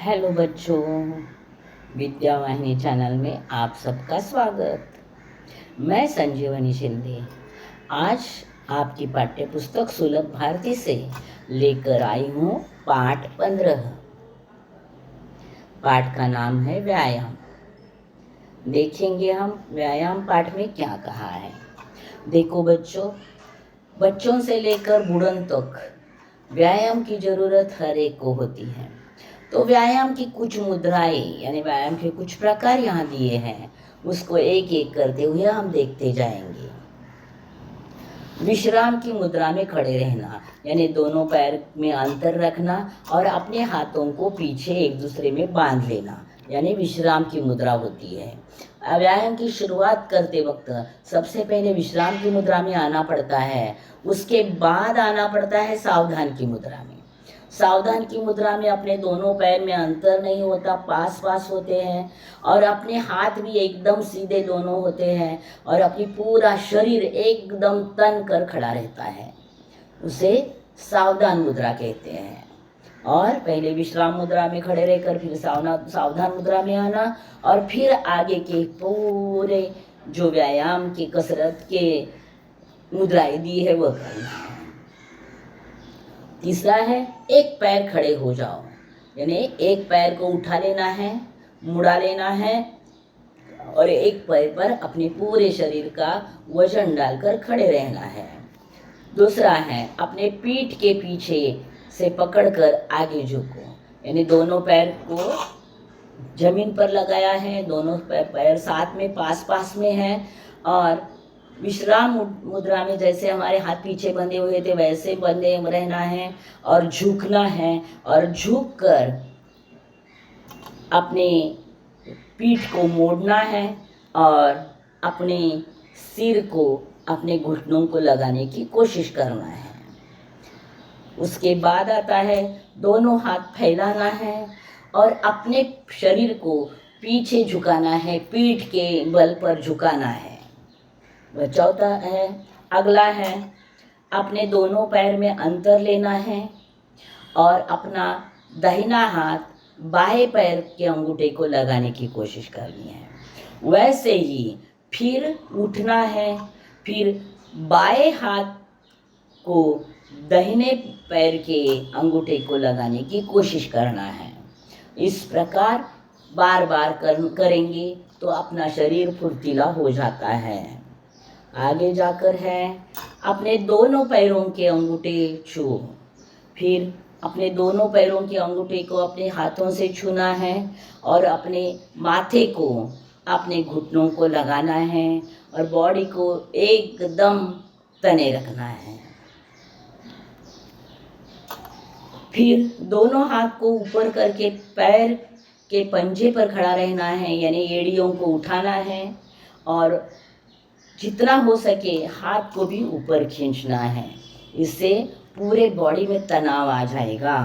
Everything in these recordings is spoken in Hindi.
हेलो बच्चों, विद्या वाहिनी चैनल में आप सबका स्वागत। मैं संजीवनी शिंदे आज आपकी पाठ्य पुस्तक सुलभ भारती से लेकर आई हूँ पाठ 15। पाठ का नाम है व्यायाम। देखेंगे हम व्यायाम पाठ में क्या कहा है। देखो बच्चों से लेकर बूढ़ों तक व्यायाम की जरूरत हर एक को होती है। तो व्यायाम की कुछ मुद्राएं यानी व्यायाम के कुछ प्रकार यहाँ दिए हैं, उसको एक एक करते हुए हम देखते जाएंगे। विश्राम की मुद्रा में खड़े रहना यानी दोनों पैर में अंतर रखना और अपने हाथों को पीछे एक दूसरे में बांध लेना यानी विश्राम की मुद्रा होती है। व्यायाम की शुरुआत करते वक्त सबसे पहले विश्राम की मुद्रा में आना पड़ता है, उसके बाद आना पड़ता है सावधान की मुद्रा में। सावधान की मुद्रा में अपने दोनों पैर में अंतर नहीं होता, पास पास होते हैं और अपने हाथ भी एकदम सीधे दोनों होते हैं और अपनी पूरा शरीर एकदम तन कर खड़ा रहता है, उसे सावधान मुद्रा कहते हैं। और पहले विश्राम मुद्रा में खड़े रहकर फिर सावधान मुद्रा में आना और फिर आगे के पूरे जो व्यायाम की कसरत के मुद्राएं दी है वह करना। तीसरा है एक पैर खड़े हो जाओ यानी एक पैर को उठा लेना है, मुड़ा लेना है और एक पैर पर अपने पूरे शरीर का वजन डालकर खड़े रहना है। दूसरा है अपने पीठ के पीछे से पकड़कर आगे झुको यानी दोनों पैर को जमीन पर लगाया है, दोनों पैर साथ में पास पास में है और विश्राम मुद्रा में जैसे हमारे हाथ पीछे बंधे हुए थे वैसे बंधे रहना है और झुकना है और झुककर अपने पीठ को मोड़ना है और अपने सिर को अपने घुटनों को लगाने की कोशिश करना है। उसके बाद आता है दोनों हाथ फैलाना है और अपने शरीर को पीछे झुकाना है, पीठ के बल पर झुकाना है। वह चौथा है। अगला है अपने दोनों पैर में अंतर लेना है और अपना दाहिना हाथ बाएं पैर के अंगूठे को लगाने की कोशिश करनी है। वैसे ही फिर उठना है, फिर बाएं हाथ को दाहिने पैर के अंगूठे को लगाने की कोशिश करना है। इस प्रकार बार बार करेंगे तो अपना शरीर फुर्तीला हो जाता है। आगे जाकर है अपने दोनों पैरों के अंगूठे छुओ, फिर अपने दोनों पैरों के अंगूठे को अपने हाथों से छूना है और अपने माथे को अपने घुटनों को लगाना है और बॉडी को एकदम तने रखना है। फिर दोनों हाथ को ऊपर करके पैर के पंजे पर खड़ा रहना है यानी एड़ियों को उठाना है और जितना हो सके हाथ को भी ऊपर खींचना है, इससे पूरे बॉडी में तनाव आ जाएगा।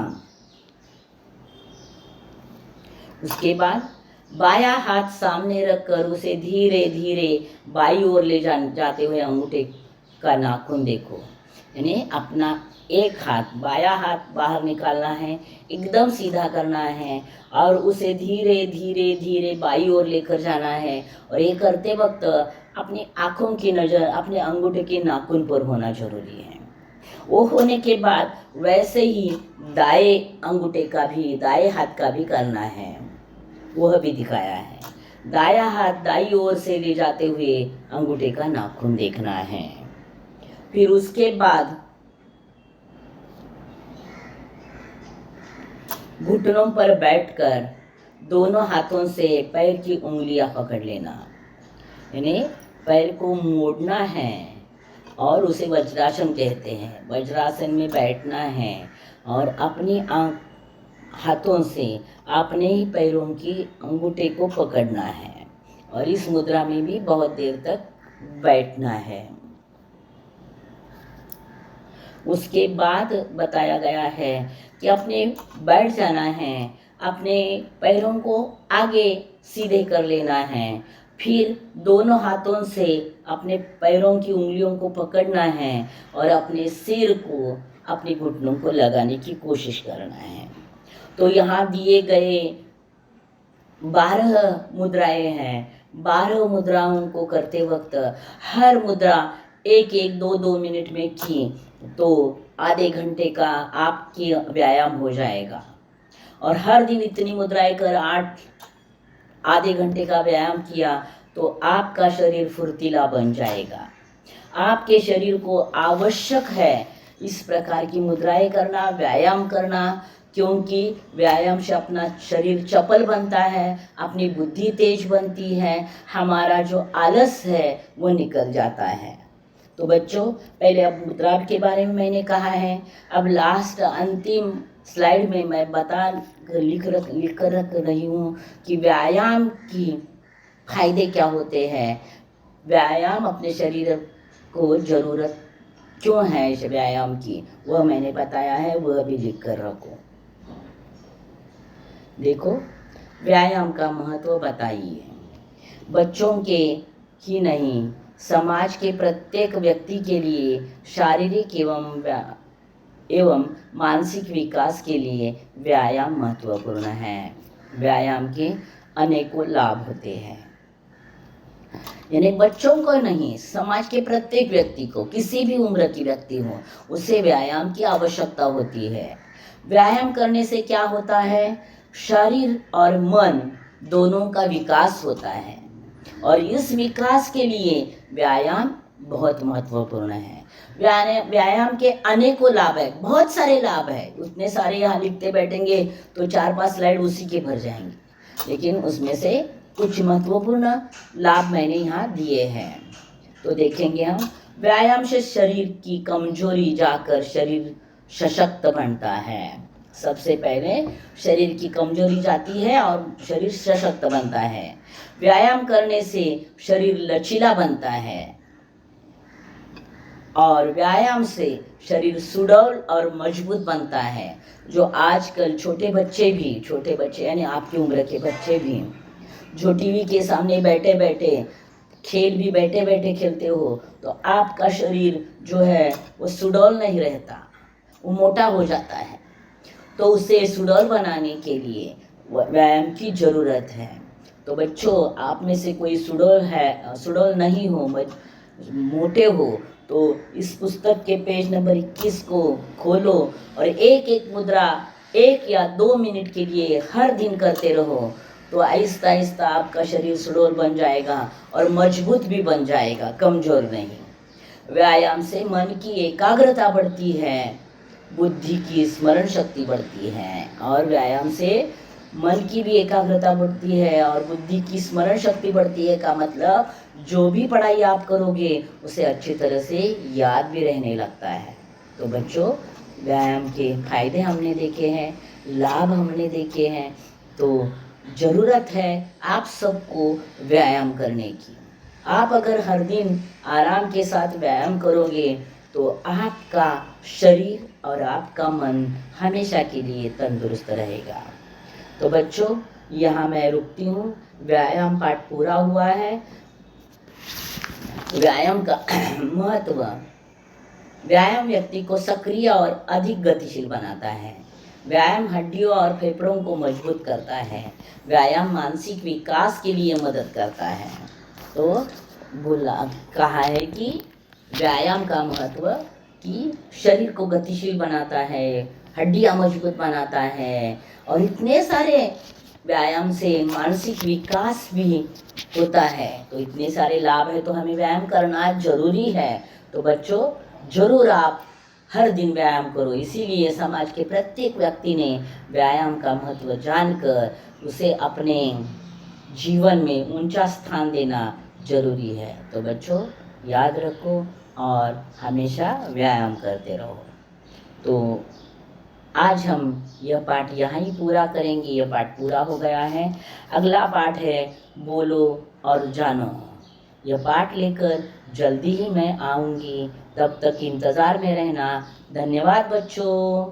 उसके बाद बायां हाथ सामने रखकर उसे धीरे धीरे बाईं ओर ले जाते हुए अंगूठे का नाखून देखो यानी अपना एक हाथ बायां हाथ बाहर निकालना है, एकदम सीधा करना है और उसे धीरे धीरे धीरे बाईं ओर लेकर जाना है और ये करते वक्त अपनी आँखों की नज़र अपने अंगूठे के नाखून पर होना जरूरी है। वो होने के बाद वैसे ही दाएं अंगूठे का भी दाएं हाथ का भी करना है, वह भी दिखाया है। दायां हाथ दाईं ओर से ले जाते हुए अंगूठे का नाखून देखना है। फिर उसके बाद घुटनों पर बैठकर दोनों हाथों से पैर की उंगलियां पकड़ लेना यानी पैर को मोड़ना है और उसे वज्रासन कहते हैं। वज्रासन में बैठना है और अपनी हाथों से अपने ही पैरों की अंगूठे को पकड़ना है और इस मुद्रा में भी बहुत देर तक बैठना है। उसके बाद बताया गया है कि अपने बैठ जाना है, अपने पैरों को आगे सीधे कर लेना है, फिर दोनों हाथों से अपने पैरों की उंगलियों को पकड़ना है और अपने सिर को अपने घुटनों को लगाने की कोशिश करना है। तो यहाँ दिए गए 12 मुद्राएं हैं। 12 मुद्राओं को करते वक्त हर मुद्रा एक एक 2 मिनट में की तो आधे घंटे का आपकी व्यायाम हो जाएगा। और हर दिन इतनी मुद्राएं कर आधे घंटे का व्यायाम किया तो आपका शरीर फुर्तीला बन जाएगा। आपके शरीर को आवश्यक है इस प्रकार की मुद्राएं करना, व्यायाम करना, क्योंकि व्यायाम से अपना शरीर चपल बनता है, अपनी बुद्धि तेज बनती है, हमारा जो आलस है वो निकल जाता है। तो बच्चों, पहले अब मुद्रा के बारे में मैंने कहा है। अब लास्ट अंतिम स्लाइड में मैं लिख कर रख रही हूँ कि व्यायाम की फायदे क्या होते हैं, व्यायाम अपने शरीर को जरूरत क्यों है इस व्यायाम की, वह मैंने बताया है, वह भी लिख कर रखो। देखो, व्यायाम का महत्व बताइए। बच्चों के ही नहीं, समाज के प्रत्येक व्यक्ति के लिए शारीरिक एवं मानसिक विकास के लिए व्यायाम महत्वपूर्ण है। व्यायाम के अनेकों लाभ होते हैं। यानी बच्चों को नहीं, समाज के प्रत्येक व्यक्ति को, किसी भी उम्र की व्यक्ति हो, उसे व्यायाम की आवश्यकता होती है। व्यायाम करने से क्या होता है, शरीर और मन दोनों का विकास होता है और इस विकास के लिए व्यायाम बहुत महत्वपूर्ण है। व्यायाम के अनेकों लाभ है, बहुत सारे लाभ है, उतने सारे यहाँ लिखते बैठेंगे तो 4-5 स्लाइड उसी के भर जाएंगे, लेकिन उसमें से कुछ महत्वपूर्ण लाभ मैंने यहाँ दिए हैं। तो देखेंगे हम, व्यायाम से शरीर की कमजोरी जाकर शरीर सशक्त बनता है। सबसे पहले शरीर की कमजोरी जाती है और शरीर सशक्त बनता है। व्यायाम करने से शरीर लचीला बनता है और व्यायाम से शरीर सुडौल और मजबूत बनता है। जो आजकल छोटे बच्चे यानी आपकी उम्र के बच्चे भी जो टीवी के सामने बैठे बैठे खेल भी बैठे बैठे खेलते हो, तो आपका शरीर जो है वो सुडौल नहीं रहता, वो मोटा हो जाता है। तो उसे सुडौल बनाने के लिए व्यायाम की ज़रूरत है। तो बच्चों, आप में से कोई सुडौल नहीं हो, मोटे हो, तो इस पुस्तक के पेज नंबर 21 को खोलो और एक एक मुद्रा 1 या 2 मिनट के लिए हर दिन करते रहो, तो आहिस्ता आहिस्ता आपका शरीर सुडौल बन जाएगा और मजबूत भी बन जाएगा, कमजोर नहीं। व्यायाम से मन की एकाग्रता बढ़ती है, बुद्धि की स्मरण शक्ति बढ़ती है। और व्यायाम से मन की भी एकाग्रता बढ़ती है और बुद्धि की स्मरण शक्ति बढ़ती है का मतलब जो भी पढ़ाई आप करोगे उसे अच्छी तरह से याद भी रहने लगता है। तो बच्चों, व्यायाम के फायदे हमने देखे हैं, लाभ हमने देखे हैं। तो ज़रूरत है आप सबको व्यायाम करने की। आप अगर हर दिन आराम के साथ व्यायाम करोगे तो आपका शरीर और आपका मन हमेशा के लिए तंदुरुस्त रहेगा। तो बच्चों, यहाँ मैं रुकती हूँ। व्यायाम पाठ पूरा हुआ है। व्यायाम का महत्व, व्यायाम व्यक्ति को सक्रिय और अधिक गतिशील बनाता है। व्यायाम हड्डियों और फेफड़ों को मजबूत करता है। व्यायाम मानसिक विकास के लिए मदद करता है। तो कहा है कि व्यायाम का महत्व कि शरीर को गतिशील बनाता है, हड्डियां मजबूत बनाता है और इतने सारे व्यायाम से मानसिक विकास भी होता है। तो इतने सारे लाभ है, तो हमें व्यायाम करना जरूरी है। तो बच्चों, जरूर आप हर दिन व्यायाम करो। इसीलिए समाज के प्रत्येक व्यक्ति ने व्यायाम का महत्व जानकर उसे अपने जीवन में ऊंचा स्थान देना जरूरी है। तो बच्चों, याद रखो और हमेशा व्यायाम करते रहो। तो आज हम यह पाठ यहाँ ही पूरा करेंगे। यह पाठ पूरा हो गया है। अगला पाठ है बोलो और जानो। यह पाठ लेकर जल्दी ही मैं आऊँगी, तब तक इंतज़ार में रहना। धन्यवाद बच्चों।